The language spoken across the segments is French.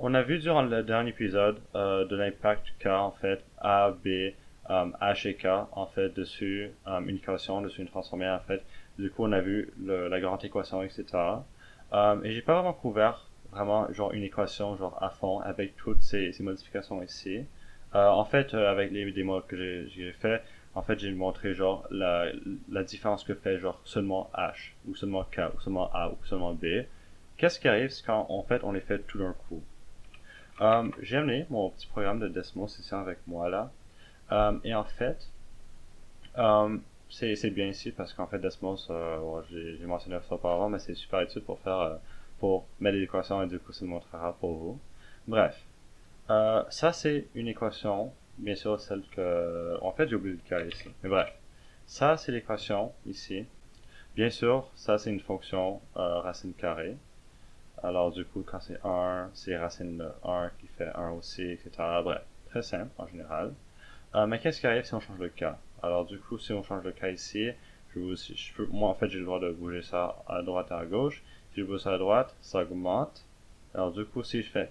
On a vu durant le dernier épisode de l'impact K, en fait, A, B, H et K, en fait, dessus une équation, dessus une transformée, en fait. Du coup, on a vu la grande équation, etc. Et j'ai pas vraiment couvert vraiment genre une équation genre à fond avec toutes ces modifications ici. En fait, avec les démos que j'ai fait, en fait, j'ai montré genre la différence que fait genre seulement H, ou seulement K, ou seulement A, ou seulement B. Qu'est-ce qui arrive quand en fait on les fait tout d'un coup? J'ai amené mon petit programme de Desmos ici avec moi là. Et en fait, c'est bien ici parce qu'en fait Desmos, ouais, j'ai mentionné ça auparavant, mais c'est super utile pour faire pour mettre des équations et du coup ça le montrera pour vous. Bref, ça c'est une équation, bien sûr celle que, en fait j'ai oublié de caler ici. Mais bref, ça c'est l'équation ici. Bien sûr, ça c'est une fonction racine carrée. Alors du coup, quand c'est 1, c'est racine de 1 qui fait 1 aussi, etc. Bref, très simple en général. Mais qu'est-ce qui arrive si on change le cas? Alors du coup, si on change le cas ici, moi en fait j'ai le droit de bouger ça à droite et à gauche. Si je bouge ça à droite, ça augmente. Alors du coup, si je fais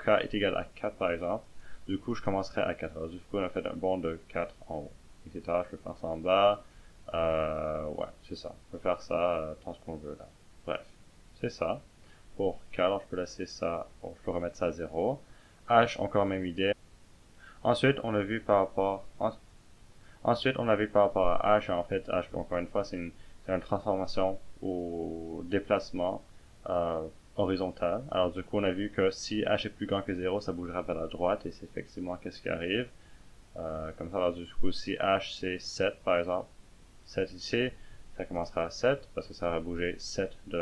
k est égal à 4 par exemple, du coup je commencerai à 4. Alors du coup, on a fait un bond de 4 en haut, etc. Je peux faire ça en bas. Ouais, c'est ça. On peut faire ça tant ce qu'on veut là. Bref, c'est ça pour K, alors je peux laisser ça, bon, je peux remettre ça à 0. H, encore même idée. Ensuite, on a vu par rapport, ensuite, on a vu par rapport à H, en fait, H, encore une fois, c'est une transformation au déplacement horizontal. Alors, du coup, on a vu que si H est plus grand que 0, ça bougera vers la droite, et c'est effectivement qu'est-ce qui arrive. Comme ça, alors, du coup, si H c'est 7, par exemple, 7 ici, ça commencera à 7, parce que ça va bouger 7 de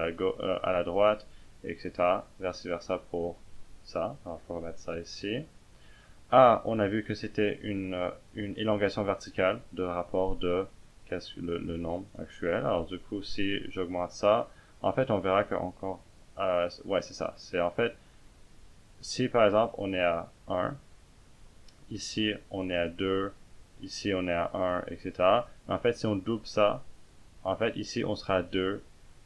à la droite, etc. Vice versa pour ça. Alors, je peux remettre ça ici. A, on a vu que c'était une élongation verticale de rapport de le nombre actuel. Alors, du coup, si j'augmente ça, en fait, on verra que encore, ouais, c'est ça. C'est en fait, si par exemple, on est à 1, ici, on est à 2, ici, on est à 1, etc. En fait, si on double ça, en fait, ici, on sera à 2,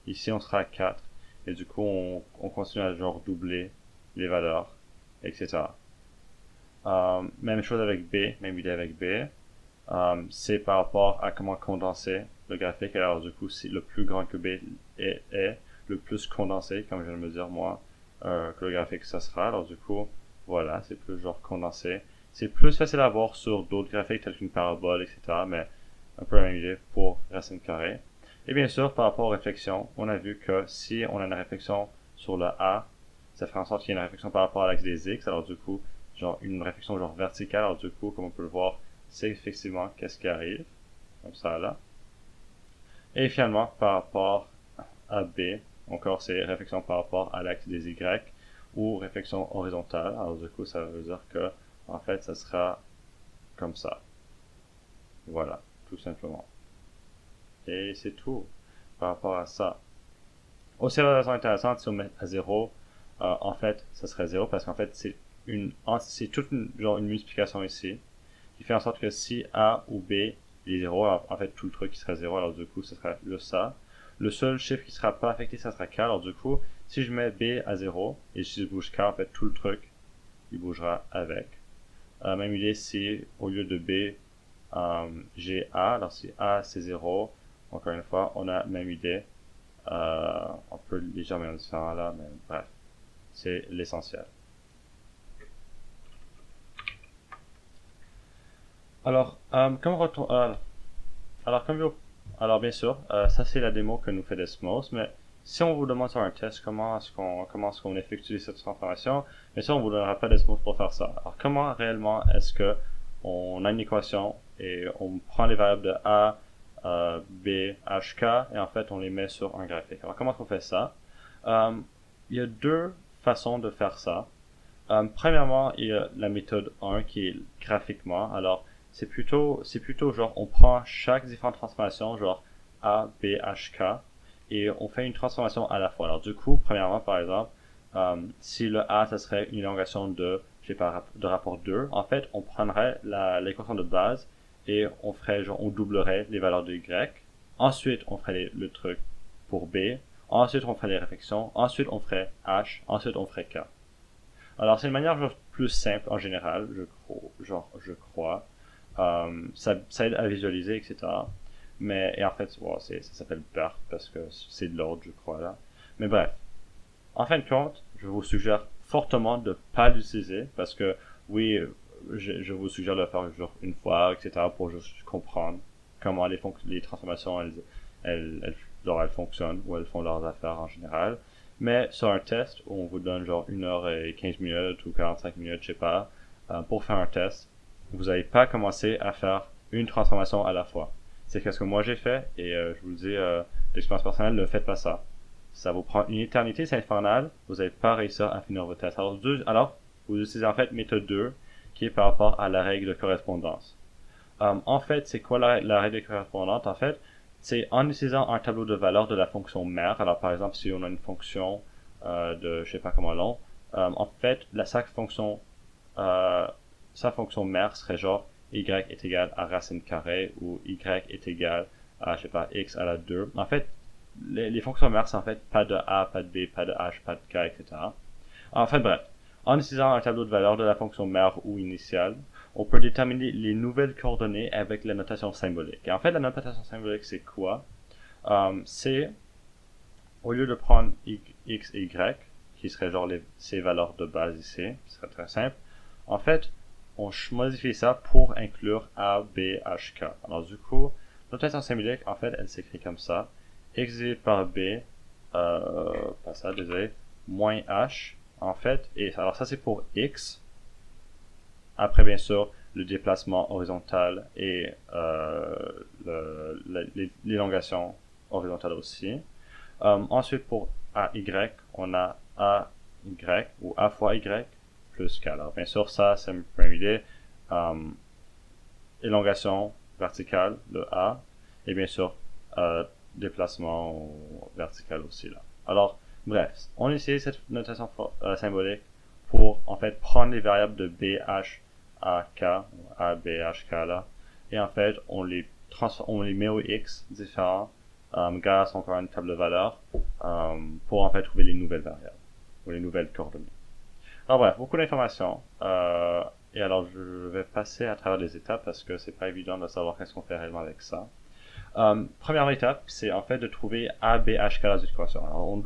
ici, on sera à 4, et du coup, on continue à genre doubler les valeurs, etc. Même chose avec B, même idée avec B. C'est par rapport à comment condenser le graphique. Alors, du coup, si le plus grand que B est le plus condensé, comme je viens de me dire moi, que le graphique ça sera. Alors, du coup, voilà, c'est plus genre condensé. C'est plus facile à voir sur d'autres graphiques tels qu'une parabole, etc. Mais un peu la même idée pour racine carrée. Et bien sûr, par rapport aux réflexions, on a vu que si on a une réflexion sur le A, ça fait en sorte qu'il y ait une réflexion par rapport à l'axe des X. Alors du coup, genre une réflexion genre verticale. Alors du coup, comme on peut le voir, c'est effectivement qu'est-ce qui arrive. Comme ça là. Et finalement, par rapport à B, encore c'est réflexion par rapport à l'axe des Y ou réflexion horizontale. Alors du coup, ça veut dire que en fait, ça sera comme ça. Voilà, tout simplement. Et c'est tout par rapport à ça. Aussi, relation intéressante, si on met à 0, en fait, ça serait 0 parce qu'en fait, c'est toute genre une multiplication ici qui fait en sorte que si A ou B est 0, en fait, tout le truc qui serait 0, alors du coup, ce sera le ça. Le seul chiffre qui sera pas affecté, ça sera K, alors du coup, si je mets B à 0 et si je bouge K, en fait, tout le truc, il bougera avec. Même idée si au lieu de B, j'ai A, alors si A c'est 0, encore une fois, on a même idée. On peut légèrement différent là, mais bref, c'est l'essentiel. Alors, alors, comme alors bien sûr, ça c'est la démo que nous fait Desmos, mais si on vous demande sur un test comment est-ce qu'on effectue cette transformation, bien sûr on vous donnera pas Desmos pour faire ça. Alors comment réellement est-ce que on a une équation et on prend les variables de A, B, H, K et en fait on les met sur un graphique. Alors comment est-ce qu'on fait ça? Euh, il y a deux façons de faire ça. Premièrement, il y a la méthode 1 qui est graphiquement. Alors, c'est plutôt genre, on prend chaque différente transformation, genre A, B, H, K, et on fait une transformation à la fois. Alors, du coup, premièrement, par exemple, si le A, ça serait une élongation de, je sais pas, de rapport 2, en fait, on prendrait l'équation de base et on ferait, genre, on doublerait les valeurs de Y. Ensuite, on ferait le truc pour B. Ensuite, on ferait les réflexions. Ensuite, on ferait H. Ensuite, on ferait K. Alors, c'est une manière genre, plus simple en général, je crois. Ça aide à visualiser, etc. Mais, et en fait, wow, ça s'appelle BERT parce que c'est de l'ordre, je crois, là. Mais bref, en fin de compte, je vous suggère fortement de ne pas l'utiliser parce que, oui, je vous suggère de le faire genre une fois, etc. pour juste comprendre comment les transformations, elles fonctionnent ou elles font leurs affaires en général. Mais sur un test où on vous donne genre 1h15 minutes ou 45 minutes, je sais pas, pour faire un test, vous n'allez pas commencer à faire une transformation à la fois. C'est ce que moi j'ai fait et je vous le dis d'expérience personnelle, ne faites pas ça. Ça vous prend une éternité, c'est infernal, vous n'allez pas réussir à finir votre test. Alors, vous utilisez en fait méthode 2 qui est par rapport à la règle de correspondance. En fait, c'est quoi la règle de correspondance? En fait, c'est en utilisant un tableau de valeurs de la fonction mère. Alors, par exemple, si on a une fonction de je sais pas comment long, en fait, sa fonction mère serait genre y est égal à racine carrée ou y est égal à, je sais pas, x à la 2. En fait, les fonctions mères, c'est en fait pas de a, pas de b, pas de h, pas de k, etc. En fait, bref, en utilisant un tableau de valeurs de la fonction mère ou initiale, on peut déterminer les nouvelles coordonnées avec la notation symbolique. Et en fait, la notation symbolique, c'est quoi? C'est, au lieu de prendre x et y, qui seraient genre ces valeurs de base ici, qui serait très simple, en fait, on modifie ça pour inclure a, b, h, k. Alors du coup, notation symbolique, en fait, elle s'écrit comme ça. X divisé par b, pas ça, désolé, moins h, en fait, et alors ça c'est pour x. Après, bien sûr, le déplacement horizontal et l'élongation horizontale aussi. Ensuite, pour AY, on a AY ou A fois Y plus K. Alors, bien sûr, ça me fait une idée. Élongation verticale, le A, et bien sûr, déplacement vertical aussi là. Alors, bref, on utilise cette notation symbolique pour en fait prendre les variables de B, H, A, K, A, B, H, K là, et en fait on les met au X différents grâce encore à une table de valeurs pour en fait trouver les nouvelles variables ou les nouvelles coordonnées. Alors bref, beaucoup d'informations. Et alors je vais passer à travers les étapes parce que c'est pas évident de savoir qu'est-ce qu'on fait réellement avec ça. Première étape, c'est en fait de trouver A, B, H, K dans l'équation. Alors on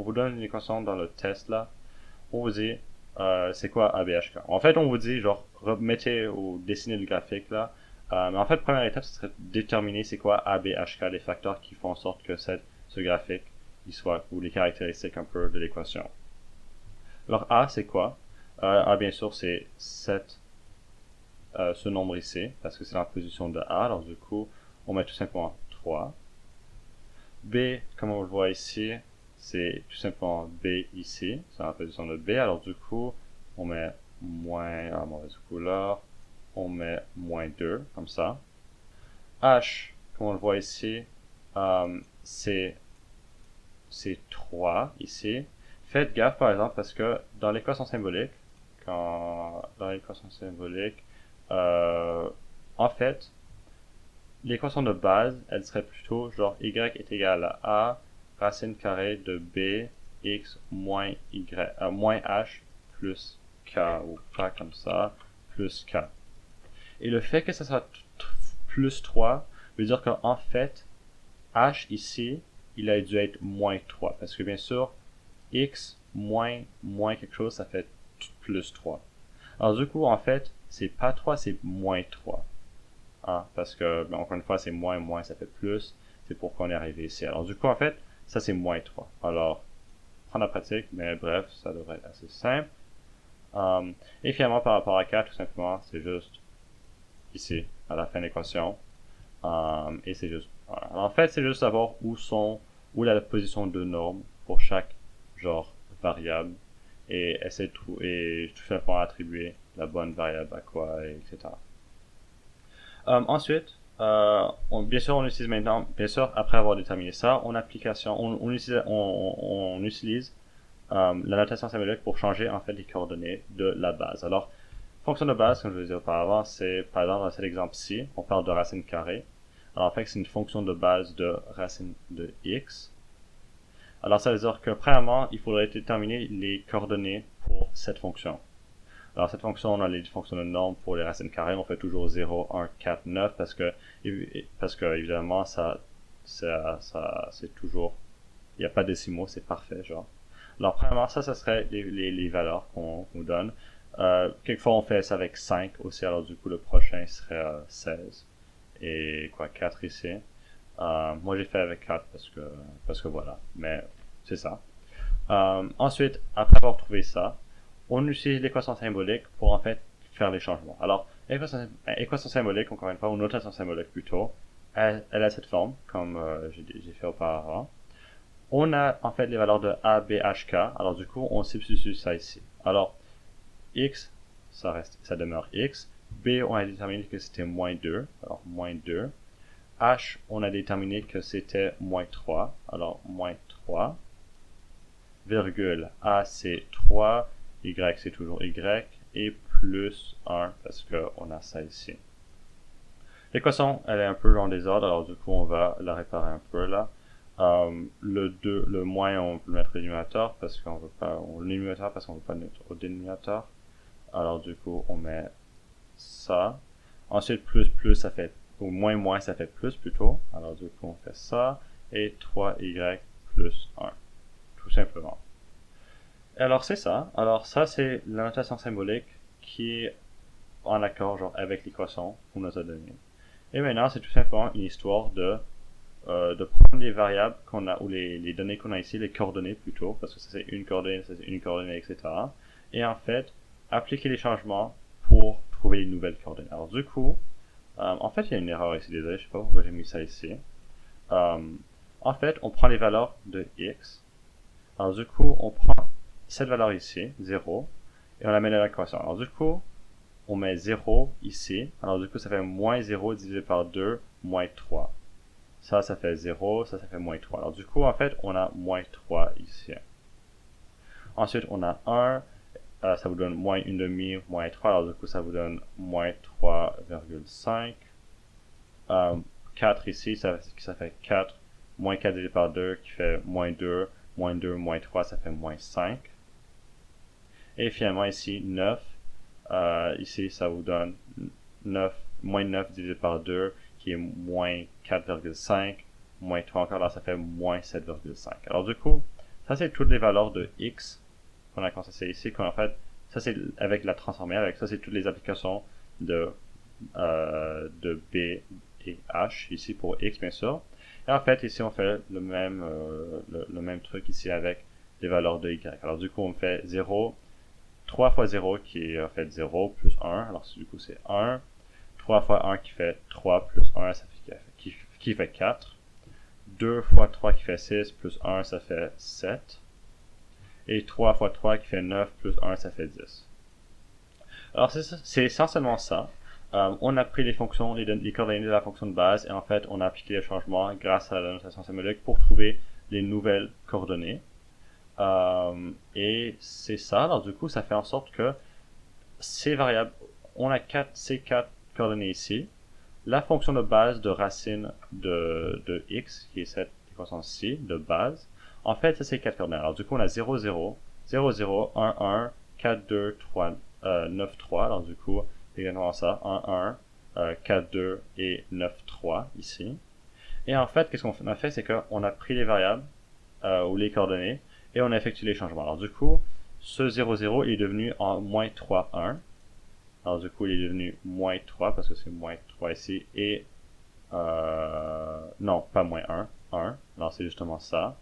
vous donne une équation dans le test là. On vous dit c'est quoi A, B, H, K. En fait, on vous dit genre remettez ou dessinez le graphique là. Mais en fait, première étape, ce serait de déterminer c'est quoi A, B, H, K, les facteurs qui font en sorte que ce graphique il soit ou les caractéristiques un peu de l'équation. Alors A, c'est quoi? A, bien sûr, c'est ce nombre ici, parce que c'est la position de A. Alors du coup, on met tout simplement 3. B, comme on le voit ici, c'est tout simplement B ici, c'est la position de B. Alors du coup, on met moins, mauvaise couleur, on met moins 2, comme ça. H, comme on le voit ici, c'est 3 ici. Faites gaffe par exemple parce que dans l'équation symbolique, en fait, l'équation de base, elle serait plutôt genre y est égal à a racine carrée de b x moins h plus k, ou pas comme ça, plus k. Et le fait que ça soit plus 3 veut dire qu'en fait, h ici, il a dû être moins 3. Parce que bien sûr, x moins quelque chose, ça fait plus 3. Alors du coup, en fait, c'est pas 3, c'est moins 3. Parce que, encore une fois, c'est moins, ça fait plus. C'est pour qu'on est arrivé ici. Alors du coup, en fait, ça c'est moins 3. Alors, prendre la pratique, mais bref, ça devrait être assez simple. Et finalement, par rapport à 4, tout simplement, c'est juste ici, à la fin de l'équation. Et c'est juste, voilà. Alors, en fait, c'est juste savoir où est la position de norme pour chaque genre variable et essayer de trouver, et tout simplement attribuer la bonne variable à quoi, etc. Ensuite, bien sûr, on utilise maintenant, bien sûr, après avoir déterminé ça, on utilise la notation symbolique pour changer en fait les coordonnées de la base. Alors, fonction de base, comme je vous disais auparavant, c'est par exemple dans cet exemple-ci, on parle de racine carrée. Alors en fait, c'est une fonction de base de racine de x. Alors ça veut dire que premièrement, il faudrait déterminer les coordonnées pour cette fonction. Alors cette fonction, on a les fonctions de normes pour les racines carrées, on fait toujours 0, 1, 4, 9 parce que évidemment c'est toujours, il n'y a pas de décimaux, c'est parfait genre. Alors premièrement, ça serait les valeurs qu'on nous donne. Quelquefois on fait ça avec 5 aussi, alors du coup le prochain serait 16 et quoi 4 ici. Moi j'ai fait avec 4 parce que voilà, mais c'est ça. Ensuite, après avoir trouvé ça, on utilise l'équation symbolique pour en fait faire les changements. Alors, équation symbolique, encore une fois, ou notation symbolique plutôt, elle a cette forme, comme j'ai fait auparavant. On a en fait les valeurs de A, B, H, K. Alors du coup, on substitue ça ici. Alors, X, ça demeure X. B, on a déterminé que c'était moins 2. Alors, moins 2. H, on a déterminé que c'était moins 3. Alors, moins 3. Virgule, A, c'est 3. Y, c'est toujours Y. Et plus 1, parce qu'on a ça ici. L'équation, elle est un peu en désordre. Alors du coup, on va la réparer un peu là. Le moins, on peut le mettre au dénominateur parce qu'on veut pas, au numérateur parce qu'on veut pas le mettre au dénominateur. Alors du coup, on met ça. Ensuite, plus, ça fait, ou moins, ça fait plus plutôt. Alors du coup, on fait ça. Et 3y plus 1. Tout simplement. Alors c'est ça. Alors ça, c'est la notation symbolique qui est en accord genre avec l'équation qu'on nous a donnée. Et maintenant, c'est tout simplement une histoire de prendre les variables qu'on a, ou les données qu'on a ici, les coordonnées plutôt, parce que ça c'est une coordonnée, ça c'est une coordonnée, etc. Et en fait, appliquer les changements pour trouver les nouvelles coordonnées. Alors du coup, en fait, il y a une erreur ici, désolé, je sais pas pourquoi j'ai mis ça ici. En fait, on prend les valeurs de x. Alors du coup, on prend cette valeur ici, 0, et on la met dans l'équation. Alors du coup, on met 0 ici. Alors du coup, ça fait moins 0 divisé par 2, moins 3. Ça fait 0, ça fait moins 3. Alors du coup, en fait, on a moins 3 ici. Ensuite, on a 1, ça vous donne moins 1 demi, moins 3. Alors du coup, ça vous donne moins 3,5. 4 ici, ça fait 4. Moins 4 divisé par 2 qui fait moins 2. Moins 2, moins 3, ça fait moins 5. Et finalement ici, 9. Ici, ça vous donne 9, moins 9 divisé par 2 qui est moins 4,5, moins 3 encore, là ça fait moins 7,5. Alors du coup, ça c'est toutes les valeurs de x qu'on a constaté ici, qu'en fait, ça c'est avec la transformée, avec ça c'est toutes les applications de B et H, ici pour x bien sûr. Et en fait, ici on fait le même truc ici avec les valeurs de y. Alors du coup, on fait 0, 3 fois 0 qui est en fait 0 plus 1, alors du coup c'est 1. 3 fois 1 qui fait 3 plus 1, ça fait, qui fait 4. 2 fois 3 qui fait 6 plus 1, ça fait 7. Et 3 fois 3 qui fait 9 plus 1, ça fait 10. Alors c'est essentiellement ça. On a pris les fonctions, les coordonnées de la fonction de base, et en fait on a appliqué les changements grâce à la notation symbolique pour trouver les nouvelles coordonnées. Et c'est ça. Alors du coup, ça fait en sorte que ces variables, on a ces 4 coordonnées ici, la fonction de base de racine de x, qui est cette équation-ci, de base, en fait, ça c'est 4 coordonnées. Alors du coup, on a 0, 0, 0, 0, 1, 1, 4, 2, 3, 9, 3. Alors du coup, c'est exactement ça, 1, 1, 4, 2 et 9, 3 ici. Et en fait, qu'est-ce qu'on a fait, c'est qu'on a pris les variables, ou les coordonnées, et on a effectué les changements. Alors du coup, ce 0, 0 est devenu en moins 3, 1. Alors du coup, il est devenu moins 3 parce que c'est moins 3 ici. Et non, pas moins 1, 1. Alors c'est justement ça.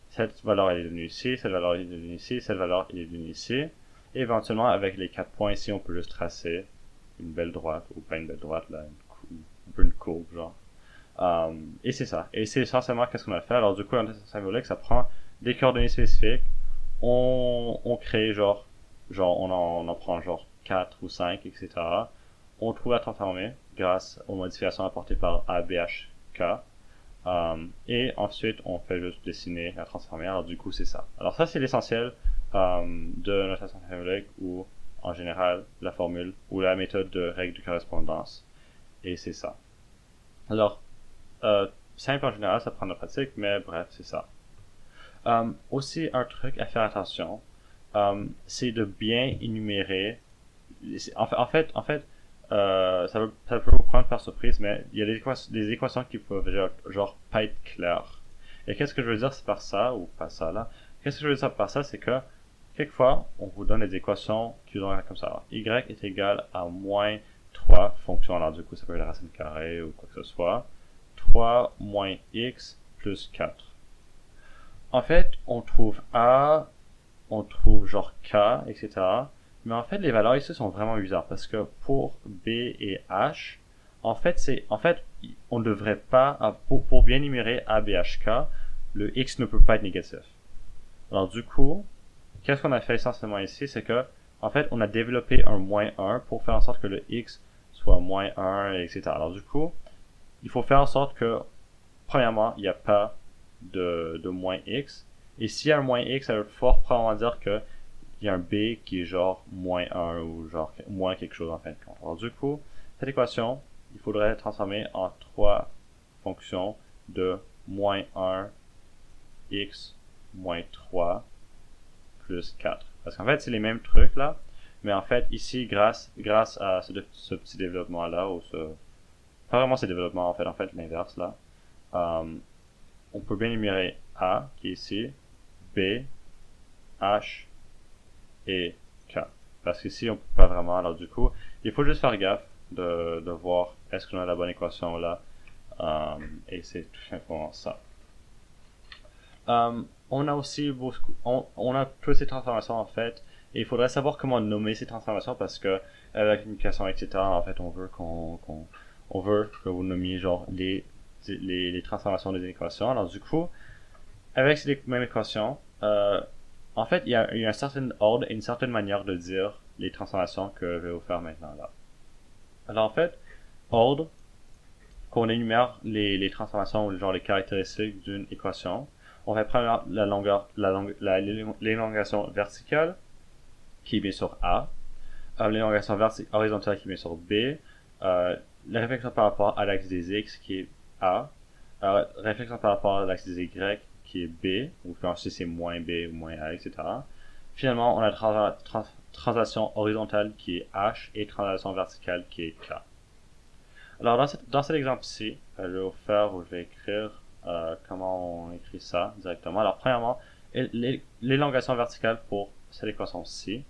Cette valeur elle est devenue ici, cette valeur elle est devenue ici, cette valeur elle est devenue ici. Et éventuellement, avec les 4 points ici, on peut juste tracer une belle droite, ou pas une belle droite, là, un peu une courbe, genre. Et c'est ça. Et c'est essentiellement qu'est-ce qu'on a fait. Alors du coup, la notation symbolique, ça prend des coordonnées spécifiques. On crée genre on en prend genre 4 ou 5, etc. On trouve la transformée grâce aux modifications apportées par ABHK. Et ensuite, on fait juste dessiner la transformée. Alors du coup, c'est ça. Alors ça, c'est l'essentiel de la notation symbolique, ou en général, la formule ou la méthode de règle de correspondance. Et c'est ça. Alors, simple en général, ça prend de la pratique, mais bref, c'est ça. Aussi, un truc à faire attention, c'est de bien énumérer. Ça peut vous prendre par surprise, mais il y a des équations qui peuvent genre pas être claires. Et qu'est-ce que je veux dire par ça, ou pas ça là? Qu'est-ce que je veux dire par ça, c'est que quelquefois, on vous donne des équations qui ont comme ça. Alors, y est égal à moins 3 fonctions. Alors, du coup, ça peut être la racine carrée ou quoi que ce soit. 3 moins x plus 4. En fait, on trouve a, on trouve genre k, etc. Mais en fait, les valeurs ici sont vraiment bizarres parce que pour b et h, en fait, on ne devrait pas, pour bien numérer a, b, h, k, le x ne peut pas être négatif. Alors, du coup, qu'est-ce qu'on a fait essentiellement ici, c'est que, en fait, on a développé un moins 1 pour faire en sorte que le x soit moins 1, etc. Alors, du coup, il faut faire en sorte que, premièrement, il n'y a pas de moins x. Et s'il y a un moins x, ça veut fort probablement dire que il y a un b qui est genre moins 1 ou genre moins quelque chose en fin de compte. Alors du coup, cette équation, il faudrait transformer en trois fonctions de moins 1 x moins 3 plus 4. Parce qu'en fait, c'est les mêmes trucs là, mais en fait, ici, grâce à ce petit développement-là, ou pas vraiment ce développement, en fait l'inverse là, on peut bien numérer A, qui est ici, B, H et K. Parce qu'ici, on peut pas vraiment, alors du coup, il faut juste faire gaffe de voir est-ce qu'on a la bonne équation là, et c'est tout simplement ça. On a aussi on a toutes ces transformations en fait, et il faudrait savoir comment nommer ces transformations parce que avec une équation, etc., en fait, on veut que vous nommiez genre les transformations des équations. Alors du coup, avec ces mêmes équations, en fait, il y a un certain ordre et une certaine manière de dire les transformations que je vais vous faire maintenant là. Alors en fait, ordre, quand on énumère les transformations ou genre les caractéristiques d'une équation, on va prendre l'élongation verticale qui est bien sur A, l'élongation horizontale qui est bien sur B, la réflexion par rapport à l'axe des X qui est A, réflexion par rapport à l'axe des Y qui est B, ou si c'est moins B ou moins A, etc. Finalement, on a la translation horizontale qui est H et translation verticale qui est K. Alors dans cet exemple-ci, je vais écrire comment on écrit ça directement. Alors premièrement, l'élongation verticale pour cette équation-ci,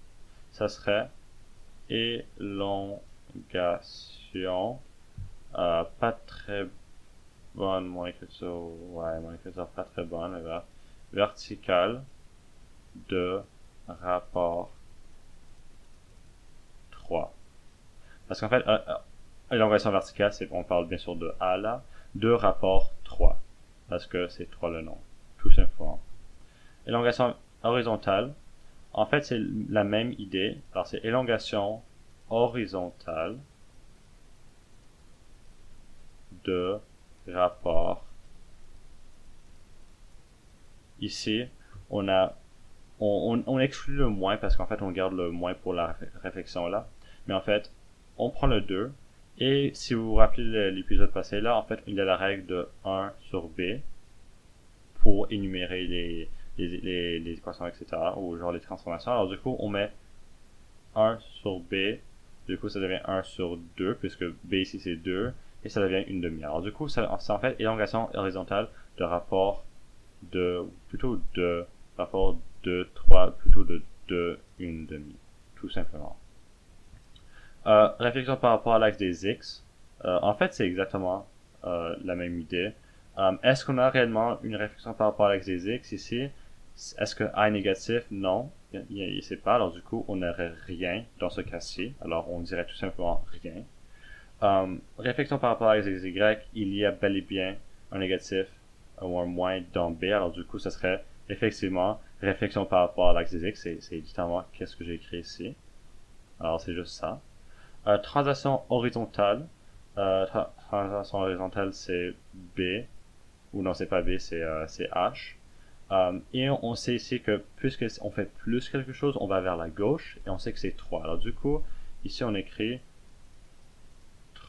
ça serait élongation, pas très bonne, mon écriture pas très bonne, verticale de rapport 3. Parce qu'en fait, l'élongation verticale, on parle bien sûr de A là, de rapport 3. Parce que c'est 3 le nom. Tout simplement. Élongation horizontale, en fait, c'est la même idée. Alors, c'est élongation horizontale de rapport. Ici, on exclut le moins parce qu'en fait, on garde le moins pour la réflexion là. Mais en fait, on prend le 2. Et si vous vous rappelez l'épisode passé là, en fait, il y a la règle de 1 sur B pour énumérer les équations, etc. ou genre les transformations. Alors du coup, on met 1 sur B. Du coup, ça devient 1 sur 2 puisque B ici c'est 2 et ça devient une demi. Alors du coup, c'est en fait élongation horizontale de rapport rapport de 3 plutôt de 2, une demi. Tout simplement. Réflexion par rapport à l'axe des X. En fait, c'est exactement la même idée. Est-ce qu'on a réellement une réflexion par rapport à l'axe des X ici? Est-ce que A est négatif? Non, il sait pas. Alors du coup, on n'aurait rien dans ce cas-ci. Alors on dirait tout simplement rien. Réflexion par rapport à l'axe des Y, il y a bel et bien un négatif ou un moins dans B. Alors du coup, ça serait effectivement réflexion par rapport à l'axe des X. C'est littéralement qu'est-ce que j'ai écrit ici. Alors c'est juste ça. Translation horizontale. Translation horizontale, c'est B. Ou non, c'est pas B, c'est H. Et on sait ici que puisque on fait plus quelque chose, on va vers la gauche. Et on sait que c'est 3. Alors du coup, ici on écrit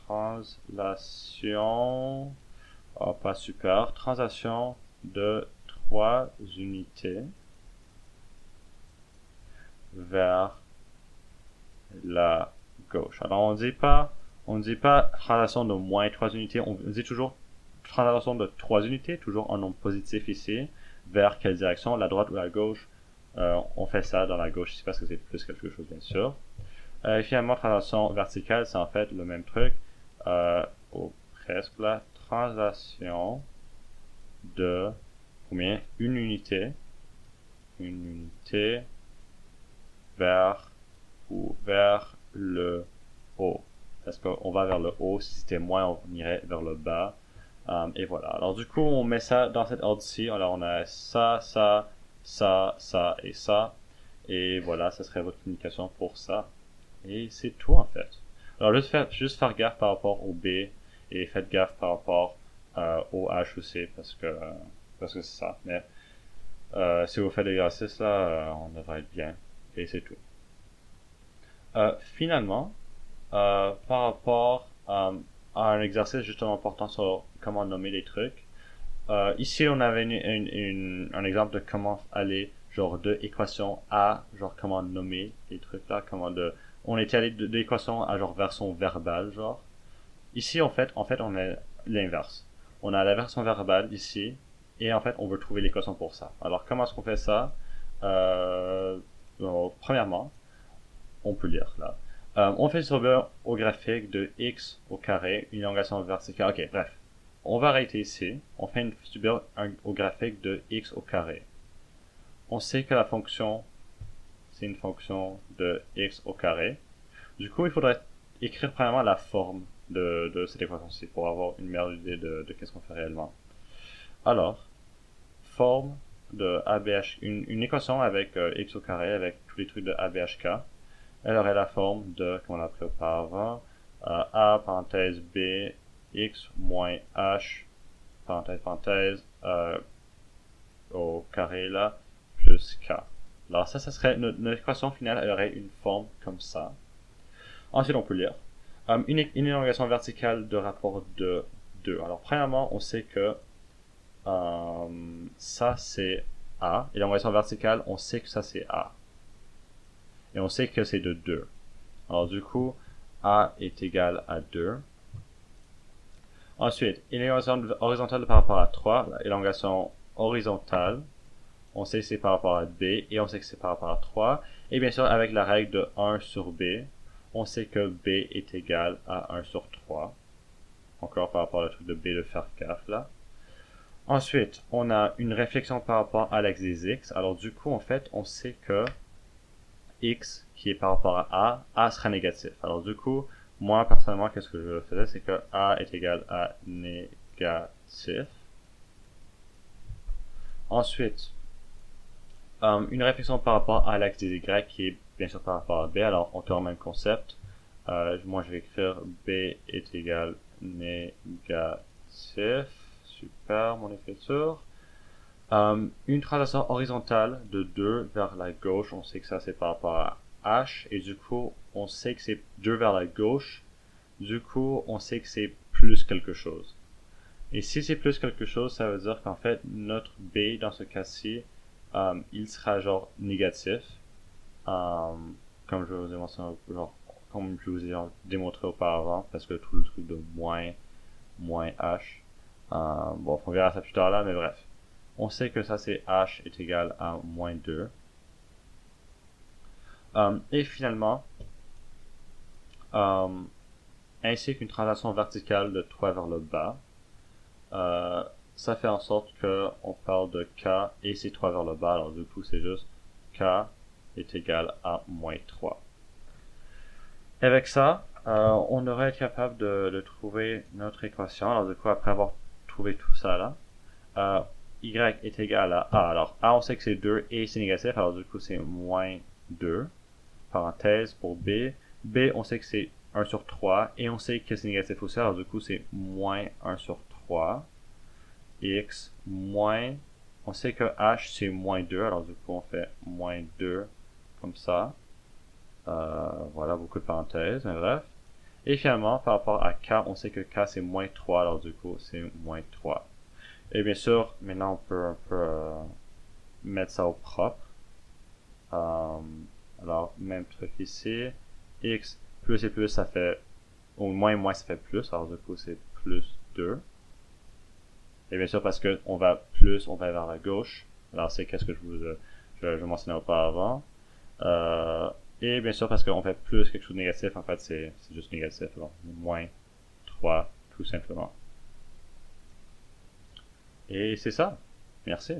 translation... Oh, pas super. Translation de 3 unités vers la gauche. Alors on dit pas translation de moins 3 unités, on dit toujours translation de 3 unités, toujours en nombre positif ici, vers quelle direction, la droite ou la gauche. On fait ça dans la gauche ici parce que c'est plus quelque chose bien sûr. Et finalement, translation verticale, c'est en fait le même truc, ou presque la translation de combien? Une unité vers le haut. Parce qu'on va vers le haut, si c'était moins, on irait vers le bas. Et voilà. Alors du coup, on met ça dans cet ordre ici. Alors on a ça, ça, ça, ça et ça. Et voilà, ça serait votre communication pour ça. Et c'est tout en fait. Alors juste faire gaffe par rapport au B et faites gaffe par rapport au H aussi parce que c'est ça. Mais si vous faites l'exercice là, on devrait être bien. Et c'est tout. Finalement, par rapport à un exercice justement portant sur comment nommer les trucs, ici on avait un exemple de comment aller genre de équation à genre comment nommer les trucs là, on était allé de l'équation à genre version verbale genre. Ici en fait on a l'inverse. On a la version verbale ici et en fait on veut trouver l'équation pour ça. Alors comment est-ce qu'on fait ça? Premièrement, on peut lire là. On fait subir au graphique de x au carré une élongation verticale. Ok, bref. On va arrêter ici. On fait une subir au graphique de x au carré. On sait que la fonction, c'est une fonction de x au carré. Du coup, il faudrait écrire premièrement la forme de cette équation-ci pour avoir une meilleure idée de qu'est-ce qu'on fait réellement. Alors, forme de ABH, une équation avec x au carré avec tous les trucs de ABHK. Elle aurait la forme de, comme on l'a pris auparavant, a parenthèse b x moins h parenthèse au carré là plus k. Alors ça serait notre équation finale, elle aurait une forme comme ça. Ensuite on peut lire une élongation verticale de rapport de 2. Alors premièrement on sait que ça c'est a, et l'élongation verticale on sait que ça c'est a. Et on sait que c'est de 2. Alors du coup, A est égal à 2. Ensuite, élongation horizontale par rapport à 3, élongation horizontale, on sait que c'est par rapport à B, et on sait que c'est par rapport à 3. Et bien sûr, avec la règle de 1 sur B, on sait que B est égal à 1 sur 3. Encore par rapport au truc de B de faire gaffe là. Ensuite, on a une réflexion par rapport à l'axe des X. Alors du coup, en fait, on sait que x qui est par rapport à A sera négatif. Alors du coup, moi personnellement, qu'est-ce que je faisais, c'est que A est égal à négatif. Ensuite, une réflexion par rapport à l'axe des Y qui est bien sûr par rapport à B. Alors on tourne le même concept. Moi je vais écrire B est égal négatif. Super mon écriture. Une translation horizontale de 2 vers la gauche, on sait que ça c'est par rapport à H, et du coup on sait que c'est 2 vers la gauche, du coup on sait que c'est plus quelque chose. Et si c'est plus quelque chose, ça veut dire qu'en fait notre B dans ce cas-ci, il sera genre négatif, comme je vous ai mentionné, genre, comme je vous ai démontré auparavant, parce que tout le truc de moins H, bon on verra ça plus tard là, mais bref. On sait que ça c'est h est égal à moins 2. Et finalement, ainsi qu'une translation verticale de 3 vers le bas, ça fait en sorte qu'on parle de k et c'est 3 vers le bas, alors du coup c'est juste k est égal à moins 3. Et avec ça, on devrait être capable de trouver notre équation. Alors du coup, après avoir trouvé tout ça là, y est égal à a. Alors a on sait que c'est 2 et c'est négatif, alors du coup c'est moins 2. Parenthèse pour b. B on sait que c'est 1 sur 3 et on sait que c'est négatif aussi, alors du coup c'est moins 1 sur 3. X moins, on sait que h c'est moins 2, alors du coup on fait moins 2 comme ça. Voilà, beaucoup de parenthèses, mais bref. Et finalement, par rapport à k, on sait que k c'est moins 3, alors du coup c'est moins 3. Et bien sûr, maintenant on peut un peu mettre ça au propre. Alors, même truc ici. X plus et plus, ça fait, au moins et moins, ça fait plus. Alors, du coup, c'est plus 2. Et bien sûr, parce que on va plus, on va vers la gauche. Alors, c'est qu'est-ce que je mentionnais auparavant. Et bien sûr, parce qu'on fait plus quelque chose de négatif, en fait, c'est juste négatif. Alors, moins 3, tout simplement. Et c'est ça. Merci.